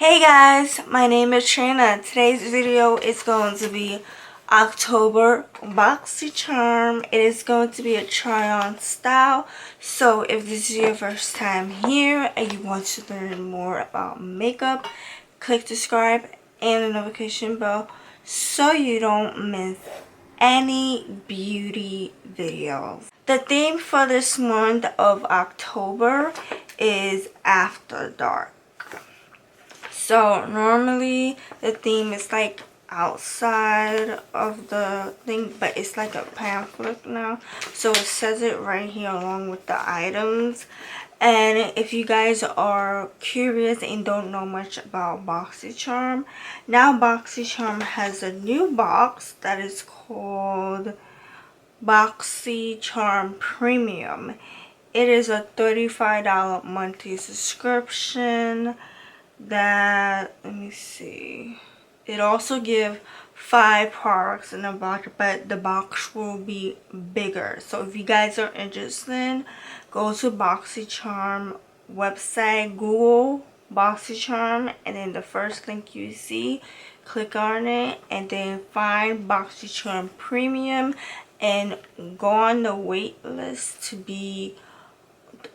Hey guys, my name is Trina. Today's video is going to be October Boxycharm. It is going to be a try-on style. So if this is your first time here and you want to learn more about makeup, click subscribe and the notification bell so you don't miss any beauty videos. The theme for this month of October is After Dark. So normally the theme is like outside of the thing, but it's like a pamphlet now. So it says it right here along with the items. And if you guys are curious and don't know much about Boxycharm, now Boxycharm has a new box that is called Boxycharm Premium. It is a $35 monthly subscription that, let me see, it also give 5 products in the box, but the box will be bigger. So if you guys are interested, go to Boxycharm website, Google Boxycharm, and then the first link you see, click on it and then find Boxycharm Premium and go on the wait list to be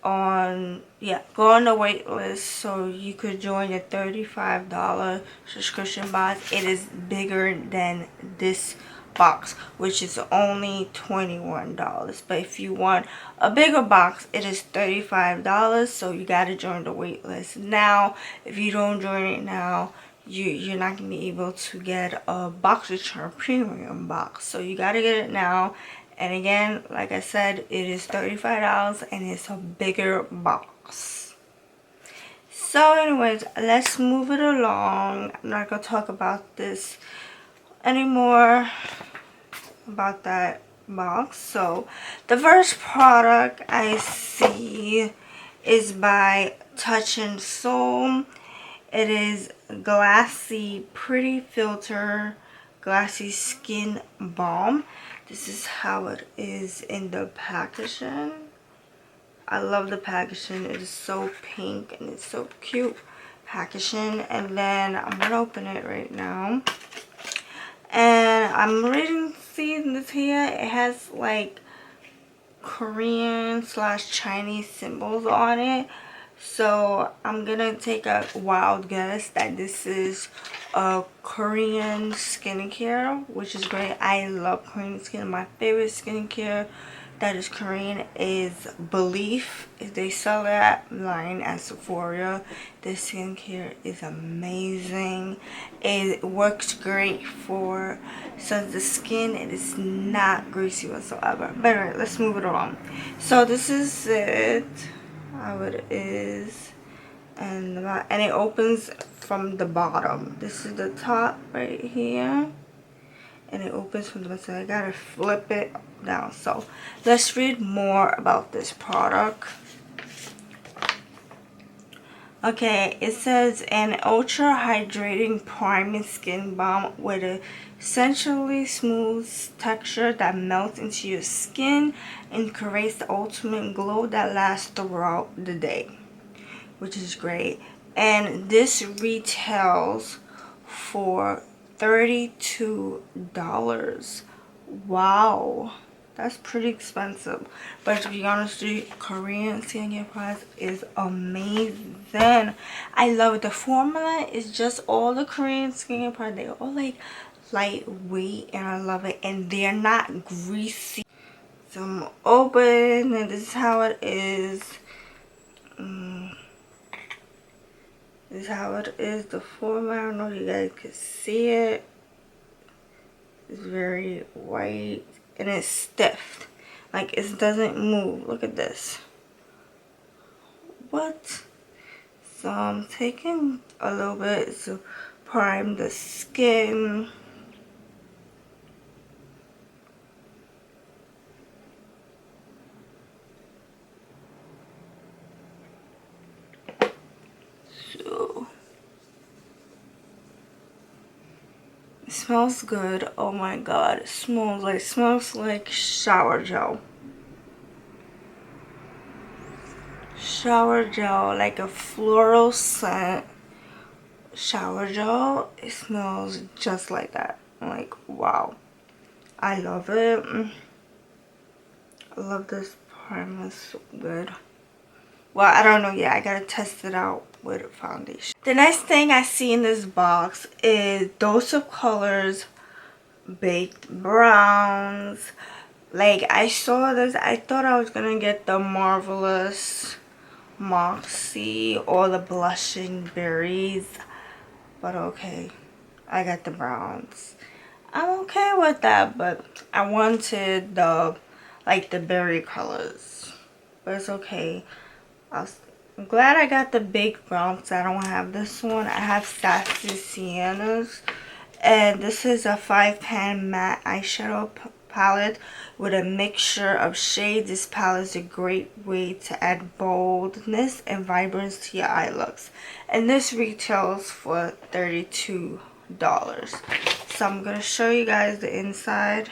go on the wait list so you could join the $35 subscription box. It is bigger than this box, which is only $21, but if you want a bigger box, it is $35. So you got to join the wait list now. If you don't join it now, you're not gonna be able to get a Boxycharm Premium box, so you got to get it now. And again, like I said, it is $35 and it's a bigger box. So anyways, let's move it along. I'm not going to talk about this anymore, about that box. So the first product I see is by Touch and Soul. It is Glassy Pretty Filter Glassy Skin Balm. This is how it is in the packaging. I love the packaging. It is so pink and it's so cute packaging. And then I'm gonna open it right now. And I'm reading, seeing this here. It has like Korean / Chinese symbols on it. So I'm gonna take a wild guess that this is a Korean skincare, which is great. I love Korean skin. My favorite skincare that is Korean is Belief. They sell that line at Sephora. This skincare is amazing. It works great for sensitive skin. It is not greasy whatsoever. But anyway, let's move it along. So this is it, how it is, and it opens from the bottom. This is the top right here, and it opens from the bottom. So I gotta flip it down. So let's read more about this product. Okay, it says an ultra hydrating priming skin balm with a essentially smooth texture that melts into your skin and creates the ultimate glow that lasts throughout the day, which is great. And this retails for $32. Wow, that's pretty expensive. But to be honest with you, Korean skincare price is amazing. I love it. The formula is just all the Korean skincare products. They're all like lightweight and I love it. And they're not greasy. So I'm open and this is how it is. This is how it is. The formula, I don't know if you guys can see it. It's very white and it's stiff. Like it doesn't move. Look at this. What? So I'm taking a little bit to prime the skin. So it smells good. Oh my god, it smells like shower gel. Shower gel, like a floral scent. shower gel. It smells just like that. I'm like, wow. I love it. I love this primer. It's so good. Well, I don't know yet. I gotta test it out with foundation. The next thing I see in this box is Dose of Colors Baked Browns. Like, I saw this. I thought I was gonna get the Marvelous Moxie or the Blushing Berries. But okay. I got the browns. I'm okay with that, but I wanted the, like, the berry colors. But it's okay. I'm glad I got the baked brown because I don't have this one. I have Sassy Siennas. And this is a 5-pan matte eyeshadow palette with a mixture of shades. This palette is a great way to add boldness and vibrance to your eye looks. And this retails for $32. So I'm going to show you guys the inside.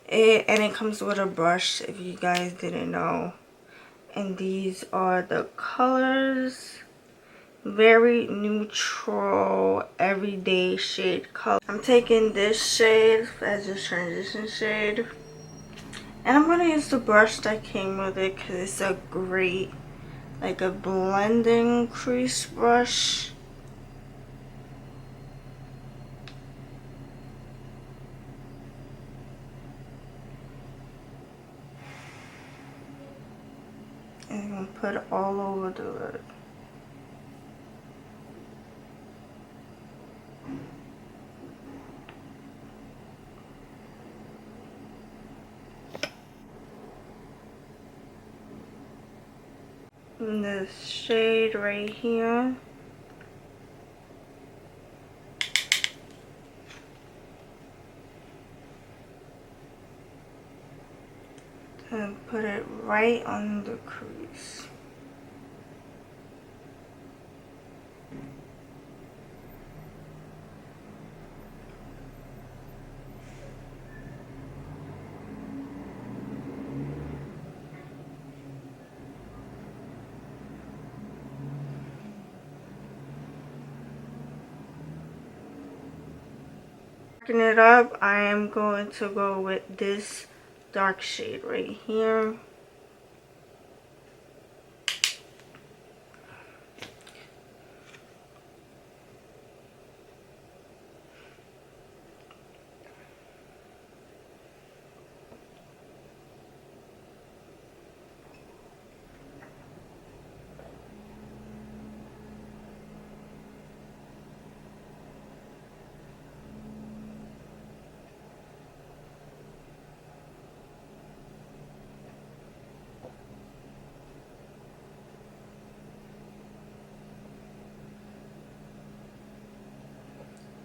And it comes with a brush if you guys didn't know. And these are the colors. Very neutral, everyday shade color. I'm taking this shade as a transition shade. And I'm going to use the brush that came with it because it's a great, like a blending crease brush. And I'm going to put it all over the lid. And this shade right here. And put it right on the crease. Darken it up, I am going to go with this dark shade right here.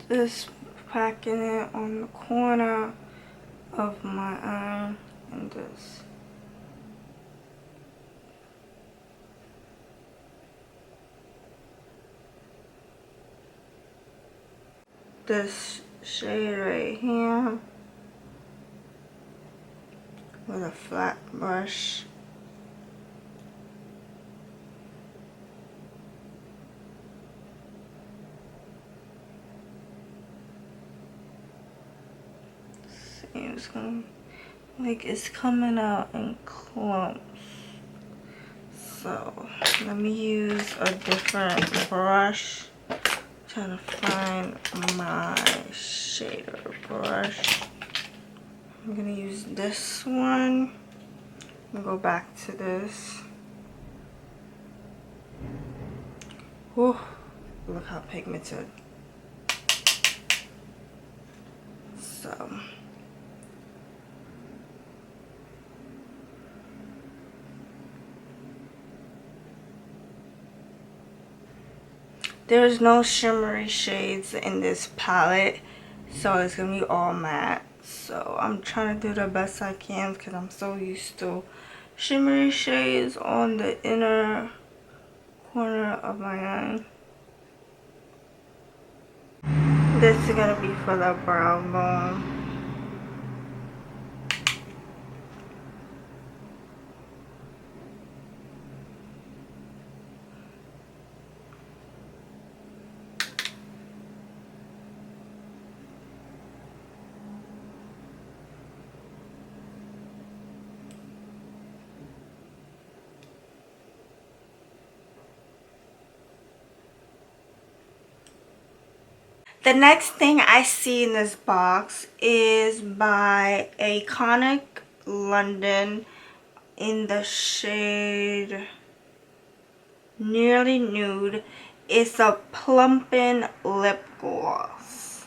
Just packing it on the corner of my eye and this shade right here with a flat brush. It's gonna, like, it's coming out in clumps. So let me use a different brush. Trying to find my shader brush. I'm gonna use this one. I'm gonna go back to this. Whew, look how pigmented. So there's no shimmery shades in this palette, so it's gonna be all matte. So I'm trying to do the best I can because I'm so used to shimmery shades on the inner corner of my eye. This is gonna be for the brow bone. The next thing I see in this box is by Iconic London in the shade Nearly Nude. It's a plumping lip gloss.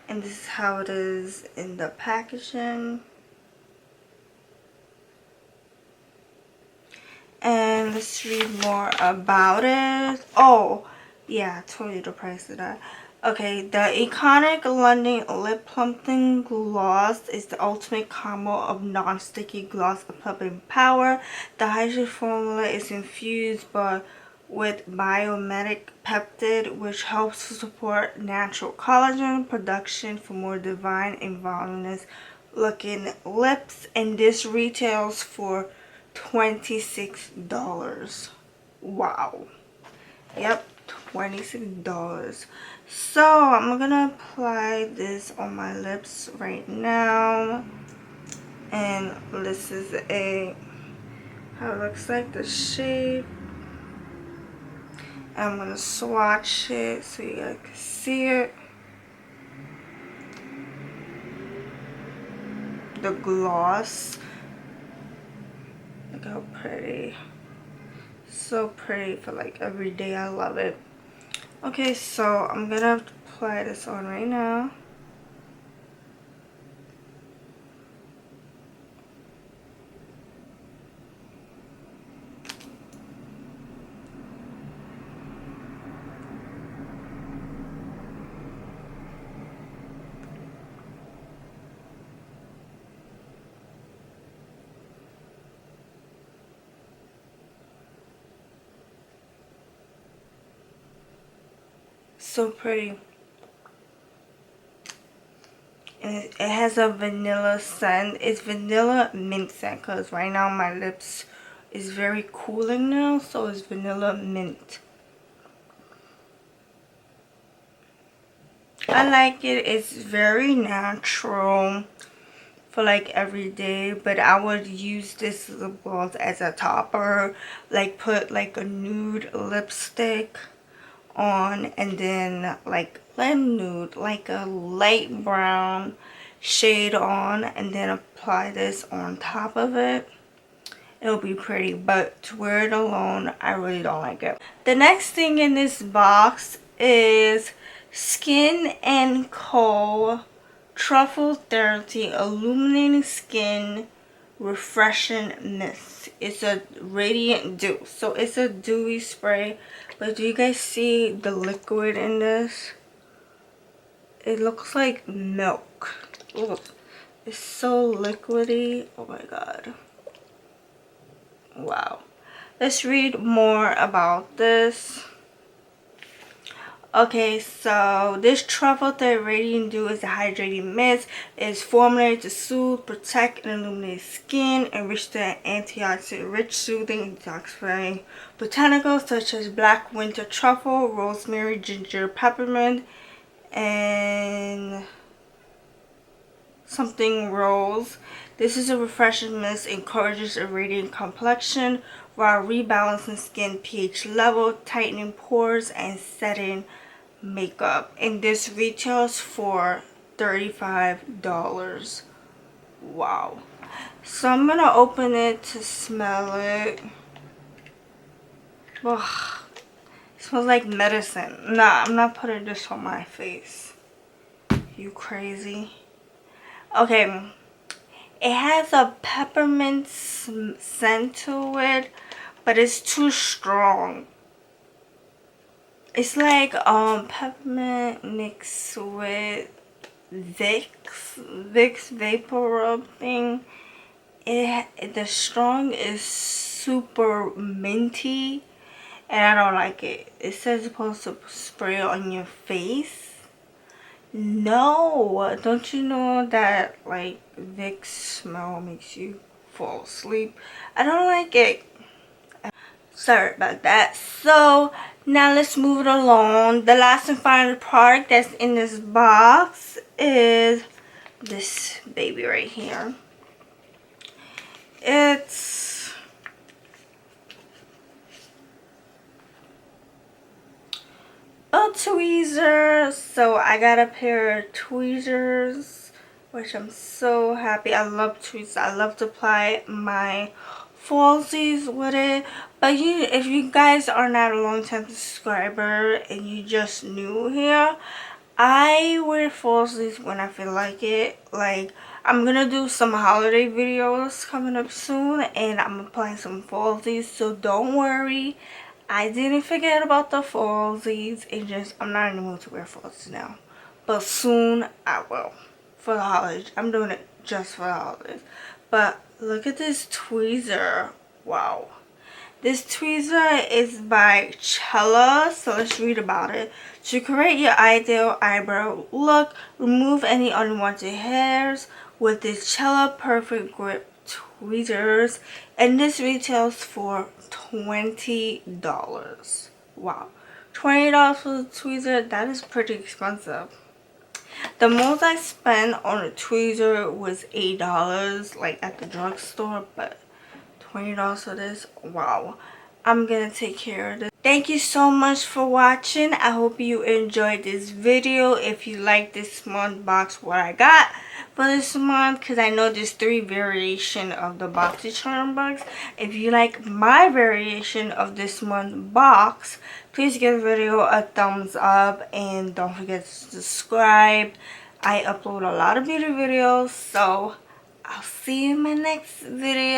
And this is how it is in the packaging. And let's read more about it. Oh, yeah, I told you the price of that. Okay, the Iconic London Lip Plumping Gloss is the ultimate combo of non-sticky gloss and plumping power. The hydrated formula is infused with biomimetic peptide, which helps to support natural collagen production for more divine and voluminous looking lips. And this retails for $26. Wow. Yep, $26. So I'm gonna apply this on my lips right now. And this is how it looks like, the shade. I'm gonna swatch it so you guys can see it. The gloss. Look how pretty. So pretty for like every day. I love it. Okay, so I'm gonna apply this on right now. So pretty. And it has a vanilla scent. It's vanilla mint scent because right now my lips is very cooling now, so it's vanilla mint. I like it. It's very natural for like every day, but I would use this lip gloss as a topper, like put like a nude lipstick on and then like nude, like a light brown shade on, and then apply this on top of it. It'll be pretty, but to wear it alone, I really don't like it. The next thing in this box is Skin & Co. Truffle Therapy Illuminating Skin Refreshing Mist. It's a radiant dew, so it's a dewy spray. But do you guys see the liquid in this? It looks like milk. Look, it's so liquidy. Oh my god. Wow. Let's read more about this. Okay, so this Truffle Therapy Radiant Dew is a hydrating mist. It is formulated to soothe, protect, and illuminate skin, enriched with antioxidant-rich, soothing, detoxifying botanicals such as black winter truffle, rosemary, ginger, peppermint, and something rose. This is a refreshing mist, encourages a radiant complexion while rebalancing skin pH level, tightening pores, and setting makeup. And this retails for $35. Wow. So I'm gonna open it to smell it. Ugh. It smells like medicine. Nah, I'm not putting this on my face. You crazy? Okay. It has a peppermint scent to it, but it's too strong. It's like peppermint mixed with Vicks vapor rub thing. The strong is super minty, and I don't like it. It says it's supposed to spray on your face. No, don't you know that like Vicks smell makes you fall asleep? I don't like it. Sorry about that. So now let's move it along. The last and final product that's in this box is this baby right here. It's a tweezer. So I got a pair of tweezers, which I'm so happy. I love tweezers. I love to apply my falsies with it. But if you guys are not a long time subscriber and you just new here, I wear falsies when I feel like it. Like, I'm gonna do some holiday videos coming up soon, and I'm applying some falsies, so don't worry. I didn't forget about the falsies. It just, I'm not in the mood to wear falsies now. But soon I will. For the holidays. I'm doing it just for the holidays. But look at this tweezer. Wow. This tweezer is by Chella, so let's read about it. To create your ideal eyebrow look, remove any unwanted hairs with this Chella Perfect Grip tweezers, and this retails for $20. Wow, $20 for the tweezer, that is pretty expensive. The most I spent on a tweezer was $8, like at the drugstore, but $20 for this, wow. I'm gonna take care of this. Thank you so much for watching. I hope you enjoyed this video. If you like this month box, what I got for this month, because I know there's 3 variation of the Boxycharm box. If you like my variation of this month box, please give the video a thumbs up and don't forget to subscribe. I upload a lot of beauty videos, so I'll see you in my next video.